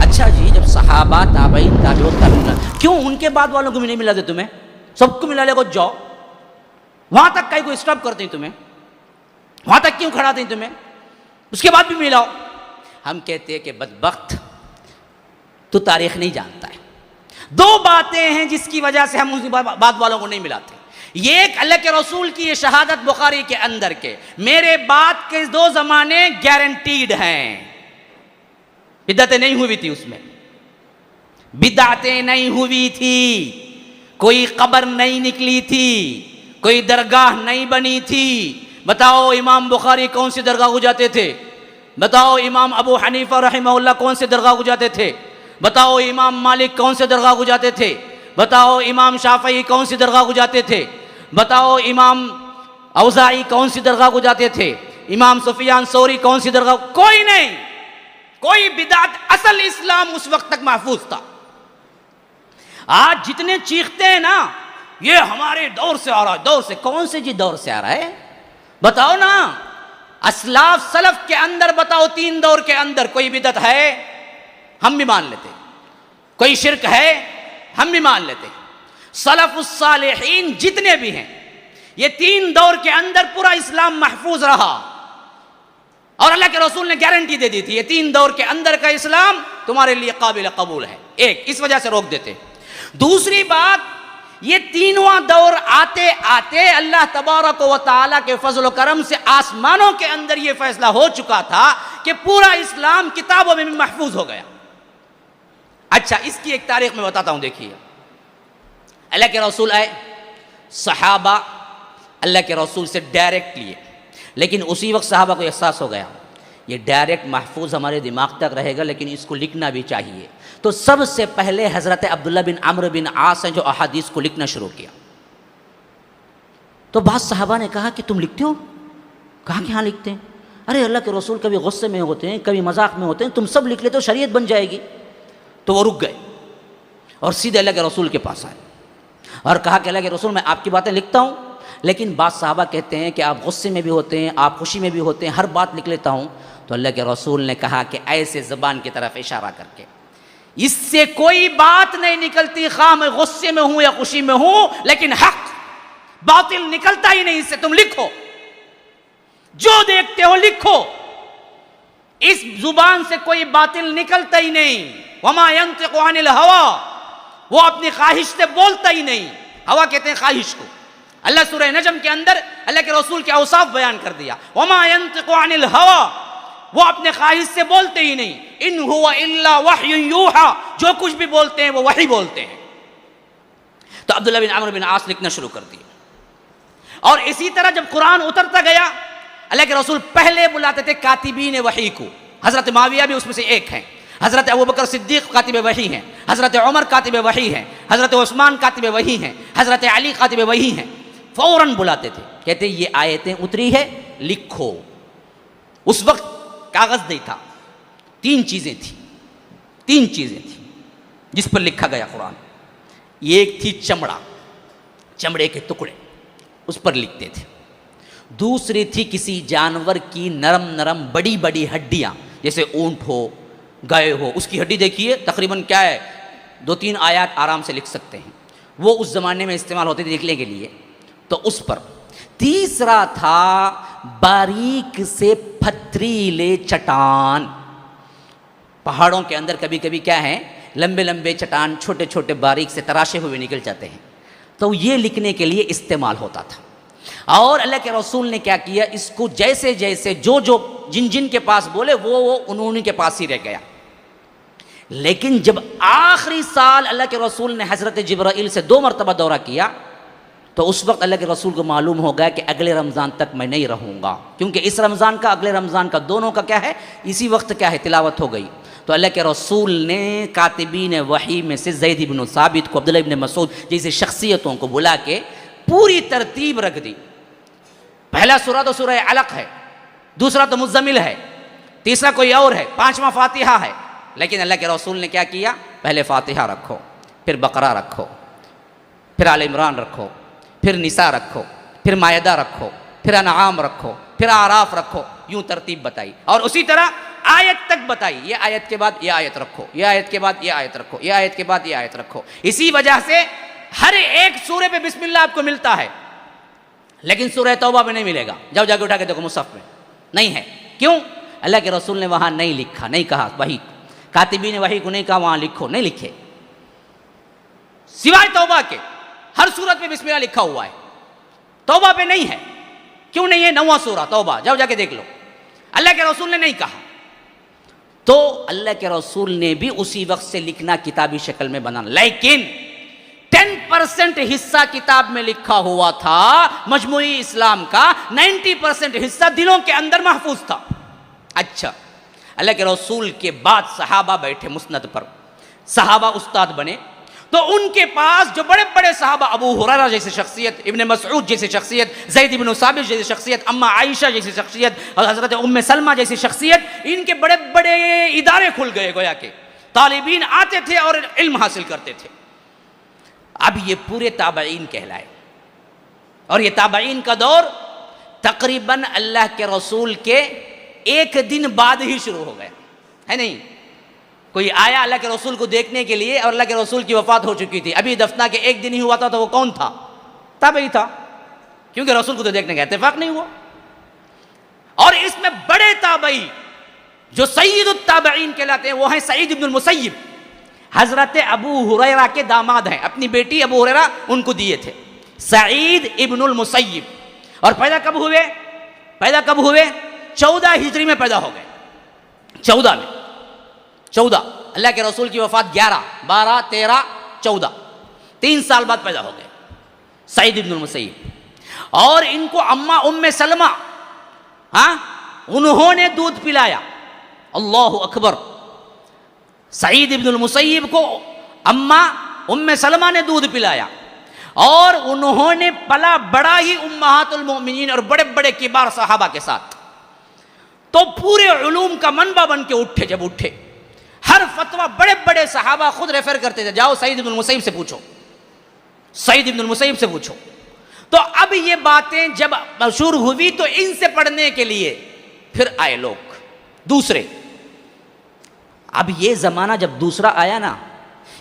अच्छा जी, जब सहाबा ताबईन ताबईन क्यों उनके बाद वालों को भी नहीं मिलाते तुम्हें? सबको मिला ले को जाओ, वहां तक कहीं को स्टॉप करते हैं तुम्हें, वहां तक क्यों खड़ा दें तुम्हें, उसके बाद भी मिलाओ। हम कहते हैं कि बदबख्त तू तारीख नहीं जानता है। दो बातें हैं जिसकी वजह से हम उस बाद वालों को नहीं मिलाते। ये एक अल्लाह के रसूल की ये शहादत बुखारी के अंदर के मेरे बाद के दो जमाने गारंटीड हैं, बिदअतें नहीं हुई थी, उसमें बिदअतें नहीं हुई थी, कोई कब्र नहीं निकली थी, कोई दरगाह नहीं बनी थी। बताओ इमाम बुखारी कौन सी दरगाह को जाते थे? बताओ इमाम अबू हनीफा रहमहुल्लाह कौन से दरगाह को जाते थे? बताओ इमाम मालिक कौन से दरगाह को जाते थे? बताओ इमाम शाफई कौन सी दरगाह को जाते थे? बताओ इमाम औज़ाई कौन सी दरगाह को जाते थे? इमाम सुफियान सौरी कौन सी दरगाह? कोई नहीं, कोई बिदात। असल इस्लाम उस वक्त तक महफूज था। आज जितने चीखते हैं ना, ये हमारे दौर से आ रहा है, दौर से कौन से जी दौर से आ रहा है? बताओ ना, असलाफ सलफ के अंदर बताओ, 3 दौर के अंदर कोई बिदत है? हम भी मान लेते। कोई शिरक है? हम भी मान लेते। सलफुस सालिहीन जितने भी हैं, ये 3 दौर के अंदर पूरा इस्लाम महफूज रहा और अल्लाह के रसूल ने गारंटी दे दी थी, ये 3 दौर के अंदर का इस्लाम तुम्हारे लिए काबिल कबूल है। एक, इस वजह से रोक देते। दूसरी बात, ये तीनवां दौर आते आते अल्लाह तबारक व तआला के फजल करम से आसमानों के अंदर ये फैसला हो चुका था कि पूरा इस्लाम किताबों में भी महफूज हो गया। अच्छा, इसकी एक तारीख में बताता हूं। देखिए, अल्लाह के रसूल आए, सहाबा अल्लाह के रसूल से डायरेक्ट लिए, लेकिन उसी वक्त सहाबा को एहसास हो गया ये डायरेक्ट महफूज हमारे दिमाग तक रहेगा, लेकिन इसको लिखना भी चाहिए। तो सबसे पहले हज़रत अब्दुल्ला बिन अम्र बिन आस हैं जो अहादीस को लिखना शुरू किया। तो बाद सहाबा ने कहा कि तुम लिखते हो? कहा कि हाँ लिखते हैं। अरे अल्लाह के रसूल कभी गुस्से में होते हैं, कभी मजाक में होते हैं, तुम सब लिख लेते हो, शरीयत बन जाएगी। तो वो रुक गए और सीधे अल्लाह के रसूल के पास आए और कहा कि अल्लाह के रसूल, मैं आपकी बातें लिखता हूँ, लेकिन बाद साहबा कहते हैं कि आप गुस्से में भी होते हैं, आप खुशी में भी होते हैं, हर बात लिख लेता हूँ। तो अल्लाह के रसूल ने कहा कि ऐसे ज़बान की तरफ इशारा करके, इससे कोई बात नहीं निकलती, खा मैं गुस्से में हूं या खुशी में हूं, लेकिन हक बातिल निकलता ही नहीं इससे। तुम लिखो, जो देखते हो लिखो, इस जुबान से कोई बातिल निकलता ही नहीं। वमा यंतिकु अनिल हवा, वो अपनी ख्वाहिश से बोलता ही नहीं। हवा कहते हैं ख्वाहिश को। अल्लाह सूरह नजम के अंदर अल्लाह के रसूल के औसाफ बयान कर दिया, वमा यंतिकु अनिल हवा, वो अपने ख्वाहिश से बोलते ही नहीं। इन हुवा इल्ला वह्युन यूहा, जो कुछ भी बोलते हैं वो वही बोलते हैं। तो अब्दुल्ला बिन अम्र बिन आस लिखना शुरू कर दिया। और इसी तरह जब कुरान उतरता गया, अल्लाह के रसूल पहले बुलाते थे कातिबीन वही को। हजरत माविया भी उसमें से एक हैं, हजरत अबू बकर सिद्दीक कातिब वही हैं, हजरत उमर कातिब वही हैं, हजरत उस्मान कातिब वही हैं, हजरत अली कातिब वही हैं। फौरन बुलाते थे, कहते ये आयतें उतरी है, लिखो। उस वक्त कागज नहीं था, 3 चीजें थी जिस पर लिखा गया कुरान। एक थी चमड़ा, चमड़े के टुकड़े, उस पर लिखते थे। दूसरी थी किसी जानवर की नरम नरम बड़ी बड़ी हड्डियां, जैसे ऊंट हो, गाय हो, उसकी हड्डी देखिए तकरीबन क्या है, 2-3 आयत आराम से लिख सकते हैं। वो उस जमाने में इस्तेमाल होते थे लिखने के लिए, तो उस पर। तीसरा था बारीक से पथरीले चट्टान। पहाड़ों के अंदर कभी कभी क्या है, लंबे लंबे चट्टान छोटे छोटे बारीक से तराशे हुए निकल जाते हैं, तो ये लिखने के लिए इस्तेमाल होता था। और अल्लाह के रसूल ने क्या किया, इसको जैसे जैसे जो जो जिन जिन के पास बोले वो उन्होंने के पास ही रह गया। लेकिन जब आखिरी साल अल्लाह के रसूल ने हजरत जिब्राइल से 2 मरतबा दौरा किया, तो उस वक्त अल्लाह के रसूल को मालूम हो गया कि अगले रमज़ान तक मैं नहीं रहूँगा, क्योंकि इस रमज़ान का अगले रमज़ान का दोनों का क्या है, इसी वक्त क्या है, तिलावत हो गई। तो अल्लाह के रसूल ने कातिबीन वही में से ज़ैद इब्न साबित को, अब्दुल्लाह इब्न मसूद जैसी शख्सियतों को बुला के पूरी तरतीब रख दी। पहला सूरा तो सूरह अलक है, दूसरा तो मुज़्ज़मिल है, तीसरा कोई और है, 5वां फातिहा है। लेकिन अल्लाह के रसूल ने क्या किया, पहले फातिहा रखो, फिर बकरा रखो, फिर आल इमरान रखो, फिर निसा रखो, फिर मायदा रखो, फिर अनआम रखो, फिर आराफ रखो, यूं तरतीब बताई। और उसी तरह आयत तक बताई, ये आयत के बाद ये आयत रखो, ये आयत के बाद ये आयत रखो, ये आयत के बाद ये आयत रखो। इसी वजह से हर एक सूरे पे बिस्मिल्लाह आपको मिलता है, लेकिन सूरह तौबा में नहीं मिलेगा। जाओ जाके उठा के देखो, मुसहफ में नहीं है। क्यों? अल्लाह के रसूल ने वहां नहीं लिखा, नहीं कहा, वही कातिबी ने वही को नहीं कहा वहां लिखो, नहीं लिखे। सिवाय तौबा के हर सूरत में बिस्मिल्लाह लिखा हुआ है, तौबा पे नहीं है। क्यों नहीं है? 9वां सूरा तौबा, जाओ जाके देख लो। अल्लाह के रसूल ने नहीं कहा, तो अल्लाह के रसूल ने भी उसी वक्त से लिखना किताबी शक्ल में बनाना, लेकिन 10% हिस्सा किताब में लिखा हुआ था मजमूई इस्लाम का, 90% हिस्सा दिलों के अंदर महफूज था। अच्छा, अल्लाह के रसूल के बाद सहाबा बैठे मुस्नद पर, सहाबा उस्ताद बने, तो उनके पास जो बड़े बड़े सहाबा, अबू हुरैरा जैसी शख्सियत, इब्ने मसऊद जैसी शख्सियत, ज़ैद इब्न साबित जैसी शख्सियत, अम्मा आयशा जैसी शख्सियत और हज़रत उम्मे सलमा जैसी शख्सियत, इनके बड़े बड़े इदारे खुल गए, गोया के तालिबीन आते थे और इल्म हासिल करते थे। अब ये पूरे ताबईन कहलाए, और ये ताबईन का दौर तकरीबन अल्लाह के रसूल के एक दिन बाद ही शुरू हो गया है। नहीं कोई आया अल्लाह के रसूल को देखने के लिए और अल्लाह के रसूल की वफात हो चुकी थी, अभी दफना के एक दिन ही हुआ था, तो वो कौन था? ताबई था, क्योंकि रसूल को तो देखने का इत्तेफाक नहीं हुआ। और इसमें बड़े ताबई जो सय्यदुत ताबईन कहलाते हैं वो हैं सईद इब्नुल मुसय्यिब, हजरत अबू हुरैरा के दामाद हैं, अपनी बेटी अबू हुरैरा उनको दिए थे, सईद इब्नुल मुसय्यिब। और पैदा कब हुए? 14 हिजरी में पैदा हो गए, 14 में, 14 अल्लाह के रसूल की वफात 11, 12, 13, 14, 3 साल बाद पैदा हो गए सईद इब्नुल मुसय्यिब। और इनको अम्मा उम्मे सलमा, हाँ, उन्होंने दूध पिलाया। अल्लाहु अकबर। सईद इब्नुल मुसय्यिब को अम्मा उम्मे सलमा ने दूध पिलाया, और उन्होंने पला बड़ा ही उम्महातुल मोमिनीन और बड़े बड़े किबार सहाबा के साथ। तो पूरे उलूम का मनबा बन के उठे, जब उठे हर फतवा बड़े बड़े सहाबा खुद रेफर करते थे, जाओ सईद इब्नुल मुसय्यिब से पूछो, सईद इब्नुल मुसय्यिब से पूछो। तो अब ये बातें जब मशहूर हुई तो इनसे पढ़ने के लिए फिर आए लोग दूसरे। अब ये जमाना जब दूसरा आया ना,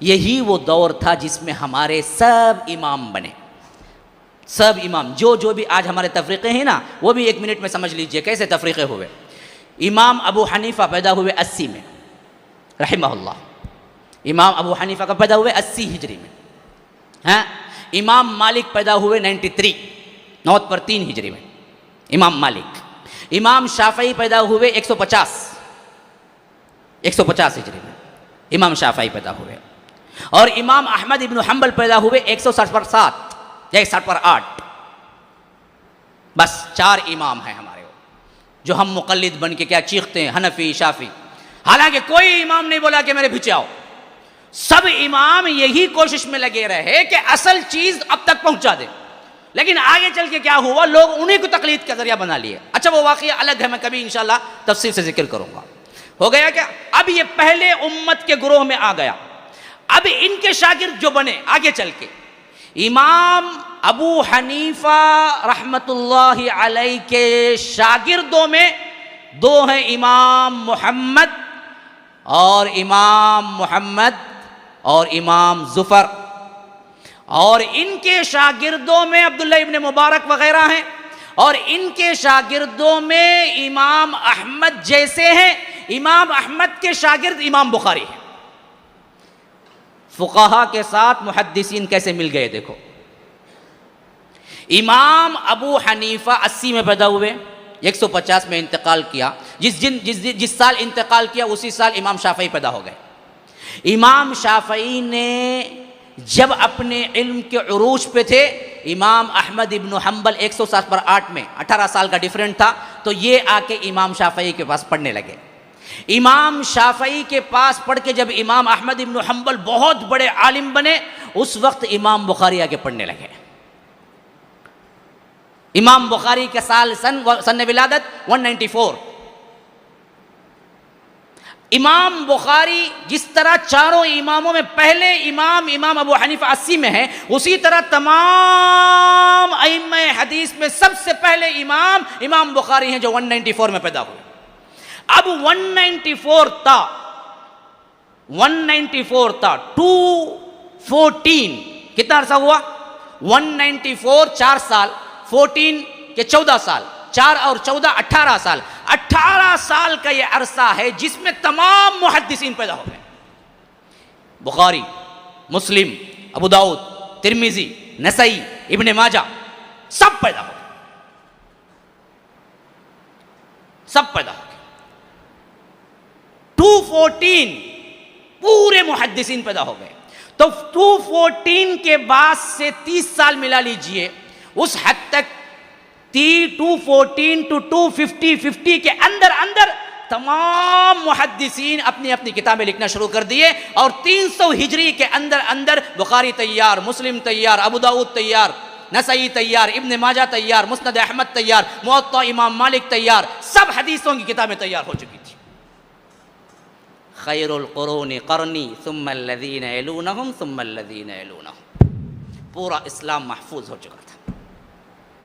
यही वो दौर था जिसमें हमारे सब इमाम बने, सब इमाम जो भी आज हमारे तफरीक़े हैं ना, वो भी 1 मिनट में समझ लीजिए कैसे तफरीक़े हुए। इमाम अबू हनीफा पैदा हुए 80 में रहमहुल्लाह, इमाम अबू हनीफा का पैदा हुए 80 हिजरी में, हैं। इमाम मालिक पैदा हुए 93, 9 पर 3 हिजरी में, इमाम मालिक। इमाम शाफ़ई पैदा हुए 150 हिजरी में, इमाम शाफ़ई पैदा हुए। और इमाम अहमद इब्न हम्बल पैदा हुए 160 पर 7 या 160 पर 8। बस 4 इमाम हैं हमारे, जो हम मुक़ल्लिद बन के क्या चीखते हैं, हनफी शाफ़ी। हालांकि कोई इमाम नहीं बोला कि मेरे पीछे आओ, सब इमाम यही कोशिश में लगे रहे कि असल चीज अब तक पहुंचा दे। लेकिन आगे चल के क्या हुआ, लोग उन्हीं को तकलीद का जरिया बना लिए। अच्छा, वो वाक़या अलग है, मैं कभी इंशाल्लाह तफसील से जिक्र करूंगा। हो गया क्या? अब ये पहले उम्मत के गुरोह में आ गया। अब इनके शागिर्द जो बने आगे चल के, इमाम अबू हनीफा रहमतुल्लाहि अलैहि के शागिर्दों में 2 हैं, इमाम मोहम्मद और इमाम ज़ुफ़र। और इनके शागिर्दों में अब्दुल्ला इब्न मुबारक वगैरह हैं, और इनके शागिर्दों में इमाम अहमद जैसे हैं। इमाम अहमद के शागिर्द इमाम बुखारी हैं। फुक़हा के साथ मुहद्दिसीन कैसे मिल गए देखो। इमाम अबू हनीफा 80 में पैदा हुए, 150 में इंतकाल किया। जिस साल इंतकाल किया उसी साल इमाम शाफ़ई पैदा हो गए। इमाम शाफ़ई ने जब अपने इल्म के उरूज पे थे, इमाम अहमद इब्न हम्बल 160 पर 8 में, 18 साल का डिफरेंट था, तो ये आके इमाम शाफ़ई के पास पढ़ने लगे। इमाम शाफ़ई के पास पढ़ के जब इमाम अहमद इब्न हम्बल बहुत बड़े आलिम बने, उस वक्त इमाम बुखारी आके पढ़ने लगे। इमाम बुखारी के सन विलादत 194। इमाम बुखारी जिस तरह चारों इमामों में पहले इमाम अबू हनीफा 80 में है, उसी तरह तमाम अइम्मा हदीस में सबसे पहले इमाम बुखारी हैं, जो 194 में पैदा हुए। अब 194 था, 194 था, 214 कितना अरसा हुआ? 194 4 साल, 14 के 14 साल, 4 और 14 18 साल, 18 साल का यह अरसा है जिसमें तमाम मुहद्दिसीन पैदा हो गए। बुखारी, मुस्लिम, अबू दाऊद, तिरमिजी, नसई, इब्ने माजा, सब पैदा हो गए, सब पैदा हो गए। 214 पूरे मुहद्दिसीन पैदा हो गए। तो 214 के बाद से 30 साल मिला लीजिए, उस हद तक 214 टू 250, 50 के अंदर अंदर तमाम मुहद्दिसीन अपनी अपनी किताबें लिखना शुरू कर दिए। और 300 हिजरी के अंदर अंदर बुखारी तैयार, मुस्लिम तैयार, अबू दाऊद तैयार, नसई तैयार, इब्ने माजा तैयार, मुस्नद अहमद तैयार, मुअत्ता इमाम मालिक तैयार, सब हदीसों की किताबें तैयार हो चुकी थी। खैरुल कुरूनि क़र्नी सुम्मल लज़ीना यलूनहुम सुम्मल लज़ीना यलूनहुम, पूरा इस्लाम महफूज हो चुका था।